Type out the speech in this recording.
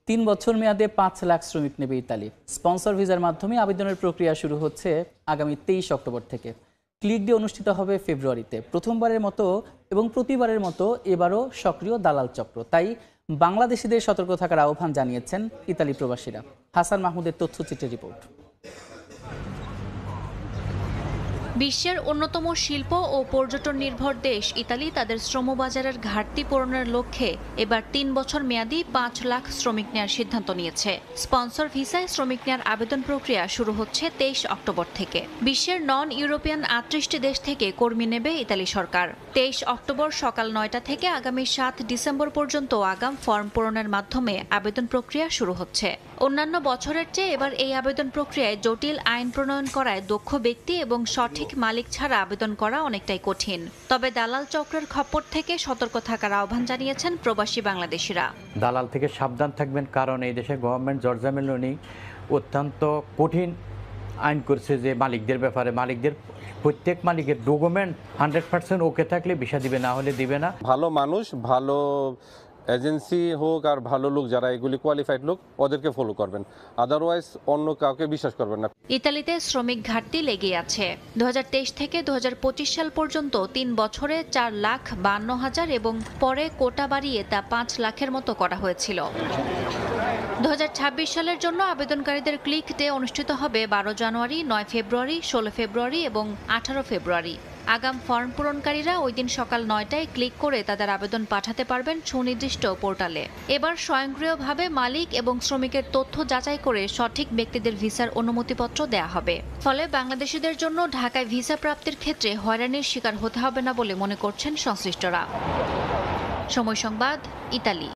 ৩ বছর মেয়াদে ৫ লাখ শ্রমিক নেবে ইতালি। স্পন্সর ভিসার মাধ্যমে আবেদনের প্রক্রিয়া শুরু হচ্ছে আগামী ২৩ অক্টোবর থেকে। ক্লিক ডে অনুষ্ঠিত হবে ফেব্রুয়ারিতে। প্রথমবারের মতো এবং প্রতিবারের মতো এবারও সক্রিয় দালাল চক্র। তাই বাংলাদেশিদের সতর্ক থাকার আহ্বান জানিয়েছেন ইতালি প্রবাসীরা। হাসান মাহমুদের তথ্যচিত্রের রিপোর্ট। বিশ্বের অন্যতম শিল্প ও পর্যটন নির্ভর দেশ ইতালি তাদের শ্রমবাজারের ঘাটতি পূরণের লক্ষ্যে এবার ৩ বছর মেয়াদী ৫ লাখ শ্রমিক নেওয়ার সিদ্ধান্ত নিয়েছে। স্পন্সর ভিসায় শ্রমিক নেওয়ার আবেদন প্রক্রিয়া শুরু হচ্ছে ২৩ অক্টোবর থেকে। বিশ্বের নন ইউরোপিয়ান ৩৮টি দেশ থেকে কর্মী নেবে ইতালি সরকার। ২৩ অক্টোবর সকাল ৯টা থেকে আগামী ৭ ডিসেম্বর পর্যন্ত আগাম ফর্ম পূরণের মাধ্যমে আবেদন প্রক্রিয়া শুরু হচ্ছে। অন্যান্য বছরের চেয়ে এবার এই আবেদন প্রক্রিয়ায় জটিল আইন প্রণয়ন করায় দক্ষ ব্যক্তি এবং সঠিক মালিক ছাড়া আবেদন করা অনেকটাই কঠিন। তবে দালাল চক্রের খপ্পর থেকে সতর্ক থাকার আহ্বান জানিয়েছেন প্রবাসী বাংলাদেশিরা। দালাল থেকে সাবধান থাকবেন, কারণ এই দেশে গভর্নমেন্ট জর্জা মেলোনি অত্যন্ত কঠিন আইন করছে যে মালিকদের ব্যাপারে প্রত্যেক মালিকের ডকুমেন্ট 100% ওকে থাকলে ভিসা দিবে, না হলে দিবে না। ভালো মানুষ, ভালো এজেন্সি হোক আর ভালো লোক যারা এগুলি কোয়ালিফাইড লোক, ওদেরকে ফলো করবেন, আদারওয়াইজ অন্য কাউকে বিশ্বাস করবেন না। ইতালিতে শ্রমিক ঘাটতি লেগে আছে। ২০২৩ থেকে ২০২৫ সাল পর্যন্ত ৩ বছরে ৪,৫২,০০০ এবং পরে কোটা বাড়িয়ে তা ৫ লাখের মতো করা হয়েছিল। ২০২৬ সালের জন্য আবেদনকারীদের ক্লিক ডে অনুষ্ঠিত হবে ১২ জানুয়ারি, ৯ ফেব্রুয়ারি, ১৬ ফেব্রুয়ারি এবং ১৮ ফেব্রুয়ারি। আগাম ফর্ম পূরণকারীরা ওই দিন সকাল ৯টায় ক্লিক করে তাদের আবেদন পাঠাতে পারবেন সুনির্দিষ্ট পোর্টালে। এবার স্বয়ংক্রিয়ভাবে মালিক এবং শ্রমিকের তথ্য যাচাই করে সঠিক ব্যক্তিদের ভিসার অনুমতিপত্র দেয়া হবে। ফলে বাংলাদেশিদের জন্য ঢাকায় ভিসা প্রাপ্তির ক্ষেত্রে হয়রানির শিকার হতে হবে না বলে মনে করছেন সংশ্লিষ্টরা। সময় সংবাদ, ইতালি।